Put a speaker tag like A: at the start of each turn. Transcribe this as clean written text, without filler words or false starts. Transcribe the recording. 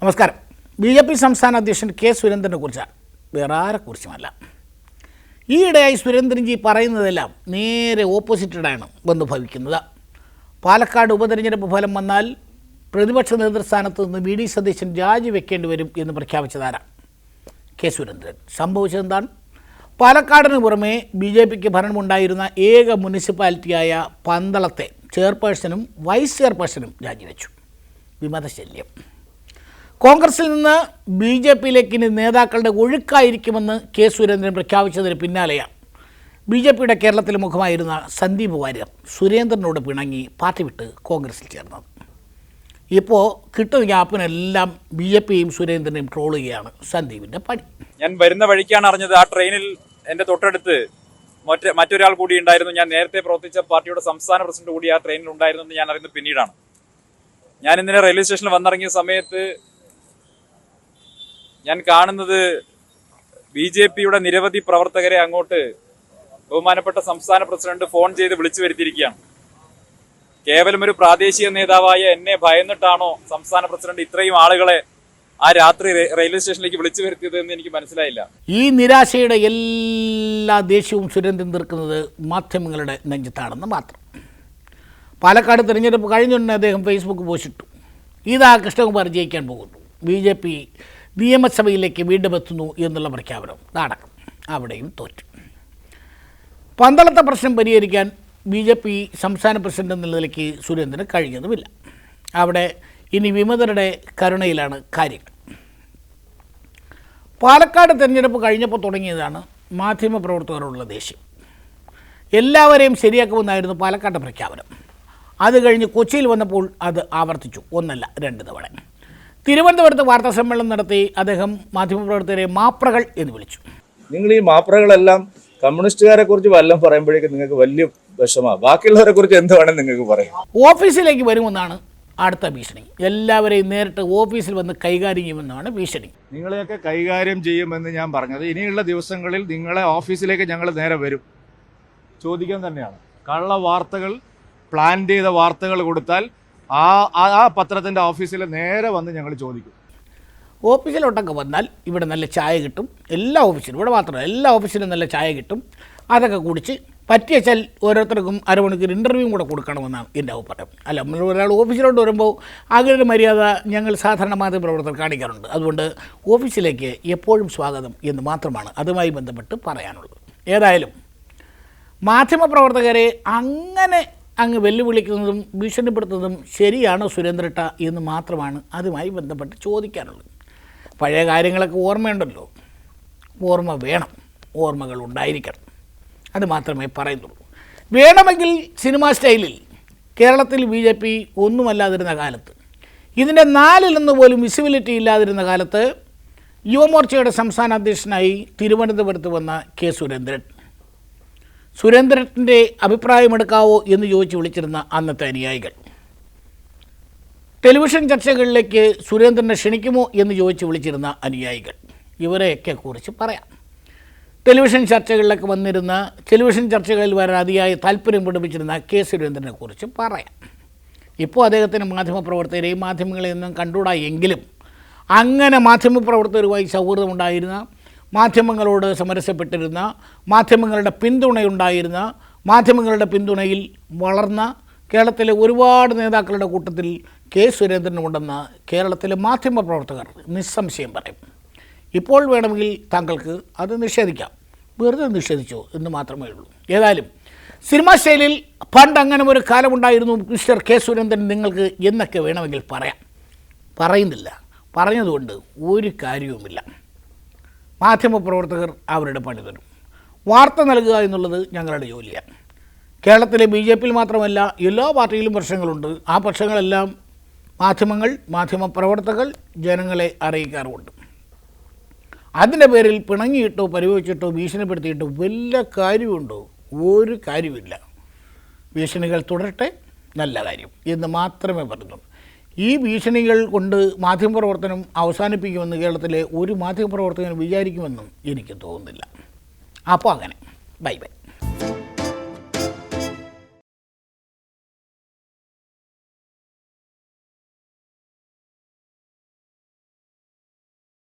A: നമസ്കാരം. ബി.ജെ.പി. സംസ്ഥാന അധ്യക്ഷൻ കെ സുരേന്ദ്രനെ കുറിച്ചാണ്, വേറെ ആരെക്കുറിച്ചുമല്ല. ഈയിടെയായി സുരേന്ദ്രൻജി പറയുന്നതെല്ലാം നേരെ ഓപ്പോസിറ്റഡാണ് വന്ന് ഭവിക്കുന്നത്. പാലക്കാട് ഉപതെരഞ്ഞെടുപ്പ് ഫലം വന്നാൽ പ്രതിപക്ഷ നേതൃസ്ഥാനത്ത് നിന്ന് വി ഡി സതീശൻ രാജിവെക്കേണ്ടി വരും എന്ന് പ്രഖ്യാപിച്ചതാരാണ്? കെ സുരേന്ദ്രൻ. സംഭവിച്ചതെന്താണ്? പാലക്കാടിന് പുറമെ ബി.ജെ.പിക്ക് ഭരണമുണ്ടായിരുന്ന ഏക മുനിസിപ്പാലിറ്റിയായ പന്തളത്തെ ചെയർപേഴ്സണും വൈസ് ചെയർപേഴ്സണും രാജിവെച്ചു. വിമതശല്യം. കോൺഗ്രസിൽ നിന്ന് ബി.ജെ.പിയിലേക്ക് ഇനി നേതാക്കളുടെ ഒഴുക്കായിരിക്കുമെന്ന് കെ സുരേന്ദ്രൻ പ്രഖ്യാപിച്ചതിന് പിന്നാലെയാണ് ബി.ജെ.പിയുടെ കേരളത്തിലെ മുഖമായിരുന്ന സന്ദീപ് വാര്യർ സുരേന്ദ്രനോട് പിണങ്ങി പാർട്ടി വിട്ട് കോൺഗ്രസിൽ ചേർന്നത്. ഇപ്പോൾ കിട്ടുന്ന ഗ്യാപ്പിനെല്ലാം ബി.ജെ.പിയും സുരേന്ദ്രനെയും ട്രോൾ ചെയ്യുകയാണ് സന്ദീപിൻ്റെ പണി.
B: ഞാൻ വരുന്ന വഴിക്കാണ് അറിഞ്ഞത്, ആ ട്രെയിനിൽ എൻ്റെ തൊട്ടടുത്ത് മറ്റൊരാൾ കൂടി ഉണ്ടായിരുന്നു. ഞാൻ നേരത്തെ പ്രവർത്തിച്ച പാർട്ടിയുടെ സംസ്ഥാന പ്രസിഡന്റ് കൂടി ആ ട്രെയിനിൽ ഉണ്ടായിരുന്നു എന്ന് ഞാൻ അറിയുന്നത് പിന്നീടാണ്. ഞാൻ ഇന്നലെ റെയിൽവേ സ്റ്റേഷനിൽ വന്നിറങ്ങിയ സമയത്ത് ഞാൻ കാണുന്നത് ബി.ജെ.പിയുടെ നിരവധി പ്രവർത്തകരെ അങ്ങോട്ട് ബഹുമാനപ്പെട്ട സംസ്ഥാന പ്രസിഡന്റ് ഫോൺ ചെയ്ത് വിളിച്ചു വരുത്തിയിരിക്കുകയാണ്. കേവലം ഒരു പ്രാദേശിക നേതാവായ എന്നെ ഭയന്നിട്ടാണോ സംസ്ഥാന പ്രസിഡന്റ് ഇത്രയും ആളുകളെ ആ രാത്രി റെയിൽവേ സ്റ്റേഷനിലേക്ക് വിളിച്ചു വരുത്തിയത് എന്ന് എനിക്ക് മനസ്സിലായില്ല.
A: ഈ നിരാശയുടെ എല്ലാ ദേഷ്യവും സുരേന്ദ്രൻ തീർക്കുന്നത് മാധ്യമങ്ങളുടെ നെഞ്ചത്താണെന്ന് മാത്രം. പാലക്കാട് തിരഞ്ഞെടുപ്പ് കഴിഞ്ഞുടനെ അദ്ദേഹം ഫേസ്ബുക്ക് പോസ്റ്റ് ഇട്ടു, ഇതാ കൃഷ്ണകുമാർ ജയിക്കാൻ പോകുന്നു, ബി.ജെ.പി. നിയമസഭയിലേക്ക് വീണ്ടും എത്തുന്നു എന്നുള്ള പ്രഖ്യാപനം നടക്കും. അവിടെയും തോറ്റു. പന്തളത്തെ പ്രശ്നം പരിഹരിക്കാൻ ബി.ജെ.പി. സംസ്ഥാന പ്രസിഡന്റ് എന്ന നിലയ്ക്ക് സുരേന്ദ്രന് കഴിഞ്ഞതുമില്ല. അവിടെ ഇനി വിമതരുടെ കരുണയിലാണ് കാര്യങ്ങൾ. പാലക്കാട് തിരഞ്ഞെടുപ്പ് കഴിഞ്ഞപ്പോൾ തുടങ്ങിയതാണ് മാധ്യമപ്രവർത്തകരോടുള്ള ദേഷ്യം. എല്ലാവരെയും ശരിയാക്കുമെന്നായിരുന്നു പാലക്കാട്ടെ പ്രഖ്യാപനം. അത് കഴിഞ്ഞ് കൊച്ചിയിൽ വന്നപ്പോൾ അത് ആവർത്തിച്ചു, ഒന്നല്ല 2 തവണ. തിരുവനന്തപുരത്ത് വാർത്താ സമ്മേളനം നടത്തി അദ്ദേഹം മാധ്യമപ്രവർത്തകരെ മാപ്രകൾ എന്ന് വിളിച്ചു.
C: നിങ്ങൾ ഈ മാപ്രകളെല്ലാം കമ്മ്യൂണിസ്റ്റുകാരെ കുറിച്ച് വല്ലതും പറയുമ്പോഴേക്കും നിങ്ങൾക്ക് വലിയ വിഷമമാണ്. ബാക്കിയുള്ളവരെ കുറിച്ച് എന്ത് വേണം നിങ്ങൾക്ക് പറയാം.
A: ഓഫീസിലേക്ക് വരുമെന്നാണ് അടുത്ത ഭീഷണി. എല്ലാവരെയും നേരിട്ട് ഓഫീസിൽ വന്ന് കൈകാര്യം ചെയ്യുമെന്നാണ് ഭീഷണി.
C: നിങ്ങളെയൊക്കെ കൈകാര്യം ചെയ്യുമെന്ന് ഞാൻ പറഞ്ഞത്, ഇനിയുള്ള ദിവസങ്ങളിൽ നിങ്ങളെ ഓഫീസിലേക്ക് ഞങ്ങൾ നേരെ വരും, ചോദിക്കാൻ തന്നെയാണ്. കള്ള വാർത്തകൾ, പ്ലാൻ ചെയ്ത വാർത്തകൾ കൊടുത്താൽ ആ പത്രത്തിൻ്റെ ഓഫീസിൽ നേരെ വന്ന് ഞങ്ങൾ ചോദിക്കും.
A: ഓഫീസിലോട്ടൊക്കെ വന്നാൽ ഇവിടെ നല്ല ചായ കിട്ടും. എല്ലാ ഓഫീസിലും, ഇവിടെ മാത്രമല്ല എല്ലാ ഓഫീസിലും നല്ല ചായ കിട്ടും. അതൊക്കെ കുടിച്ച് പറ്റിയച്ചാൽ ഓരോരുത്തർക്കും അരമണിക്കൂർ ഇൻ്റർവ്യൂ കൂടെ കൊടുക്കണമെന്നാണ് എൻ്റെ അഭിപ്രായം. അല്ല, നമ്മൾ ഒരാൾ ഓഫീസിലോട്ട് വരുമ്പോൾ അങ്ങനെ ഒരു മര്യാദ ഞങ്ങൾ സാധാരണ മാധ്യമപ്രവർത്തകർ കാണിക്കാറുണ്ട്. അതുകൊണ്ട് ഓഫീസിലേക്ക് എപ്പോഴും സ്വാഗതം എന്ന് മാത്രമാണ് അതുമായി ബന്ധപ്പെട്ട് പറയാനുള്ളത്. ഏതായാലും മാധ്യമപ്രവർത്തകരെ അങ്ങനെ അങ്ങ് വെല്ലുവിളിക്കുന്നതും ഭീഷണിപ്പെടുത്തുന്നതും ശരിയാണോ സുരേന്ദ്രട്ട എന്ന് മാത്രമാണ് അതുമായി ബന്ധപ്പെട്ട് ചോദിക്കാനുള്ളത്. പഴയ കാര്യങ്ങളൊക്കെ ഓർമ്മയുണ്ടല്ലോ, ഓർമ്മ വേണം, ഓർമ്മകൾ ഉണ്ടായിരിക്കണം, അത് മാത്രമേ പറയുന്നുള്ളൂ. വേണമെങ്കിൽ സിനിമാ സ്റ്റൈലിൽ കേരളത്തിൽ ബി.ജെ.പി. ഒന്നുമല്ലാതിരുന്ന കാലത്ത്, ഇതിൻ്റെ 4-1 പോലും വിസിബിലിറ്റി ഇല്ലാതിരുന്ന കാലത്ത് യുവമോർച്ചയുടെ സംസ്ഥാന അധ്യക്ഷനായി തിരുവനന്തപുരത്ത് വന്ന കെ സുരേന്ദ്രൻ, സുരേന്ദ്രൻ്റെ അഭിപ്രായമെടുക്കാവോ എന്ന് ചോദിച്ച് വിളിച്ചിരുന്ന അന്നത്തെ അനുയായികൾ, ടെലിവിഷൻ ചർച്ചകളിലേക്ക് സുരേന്ദ്രനെ ക്ഷണിക്കുമോ എന്ന് ചോദിച്ച് വിളിച്ചിരുന്ന അനുയായികൾ, ഇവരെയൊക്കെ കുറിച്ച് പറയാം. ടെലിവിഷൻ ചർച്ചകളിലൊക്കെ വന്നിരുന്ന, ടെലിവിഷൻ ചർച്ചകളിൽ വരാൻ അതിയായി താല്പര്യം പഠിപ്പിച്ചിരുന്ന കെ സുരേന്ദ്രനെ കുറിച്ച് പറയാം. ഇപ്പോൾ അദ്ദേഹത്തിന് മാധ്യമപ്രവർത്തകരെയും മാധ്യമങ്ങളെയൊന്നും കണ്ടുകൂടാ എങ്കിലും അങ്ങനെ മാധ്യമപ്രവർത്തകരുമായി സൗഹൃദമുണ്ടായിരുന്ന, മാധ്യമങ്ങളോട് സമരസപ്പെട്ടിരുന്ന, മാധ്യമങ്ങളുടെ പിന്തുണയുണ്ടായിരുന്ന, മാധ്യമങ്ങളുടെ പിന്തുണയിൽ വളർന്ന കേരളത്തിലെ ഒരുപാട് നേതാക്കളുടെ കൂട്ടത്തിൽ കെ സുരേന്ദ്രനുണ്ടെന്ന് കേരളത്തിലെ മാധ്യമപ്രവർത്തകർ നിസ്സംശയം പറയും. ഇപ്പോൾ വേണമെങ്കിൽ താങ്കൾക്ക് അത് നിഷേധിക്കാം, വെറുതെ നിഷേധിച്ചോ എന്ന് മാത്രമേ ഉള്ളൂ. ഏതായാലും സിനിമാ സ്റ്റൈലിൽ പണ്ട് അങ്ങനെ ഒരു കാലമുണ്ടായിരുന്നു മിസ്റ്റർ കെ സുരേന്ദ്രൻ നിങ്ങൾക്ക് എന്നൊക്കെ വേണമെങ്കിൽ പറയാം. പറയുന്നില്ല, പറഞ്ഞതുകൊണ്ട് ഒരു കാര്യവുമില്ല. മാധ്യമപ്രവർത്തകർ അവരുടെ പണി തരും. വാർത്ത നൽകുക എന്നുള്ളത് ഞങ്ങളുടെ ജോലിയാണ്. കേരളത്തിലെ ബി.ജെ.പിയിൽ മാത്രമല്ല എല്ലാ പാർട്ടിയിലും പ്രശ്നങ്ങളുണ്ട്. ആ പ്രശ്നങ്ങളെല്ലാം മാധ്യമങ്ങൾ, മാധ്യമപ്രവർത്തകർ ജനങ്ങളെ അറിയിക്കാറുമുണ്ട്. അതിൻ്റെ പേരിൽ പിണങ്ങിയിട്ടോ പരിവച്ചിട്ടോ ഭീഷണിപ്പെടുത്തിയിട്ടോ വല്ല കാര്യമുണ്ടോ? ഒരു കാര്യമില്ല. ഭീഷണികൾ തുടരട്ടെ, നല്ല കാര്യം എന്ന് മാത്രമേ പറയുന്നുള്ളൂ. ഈ ഭീഷണികൾ കൊണ്ട് മാധ്യമപ്രവർത്തനം അവസാനിപ്പിക്കുമെന്ന് കേരളത്തിലെ ഒരു മാധ്യമപ്രവർത്തകൻ വിചാരിക്കുമെന്നും എനിക്ക് തോന്നുന്നില്ല. അപ്പോൾ അങ്ങനെ ബൈ ബൈ.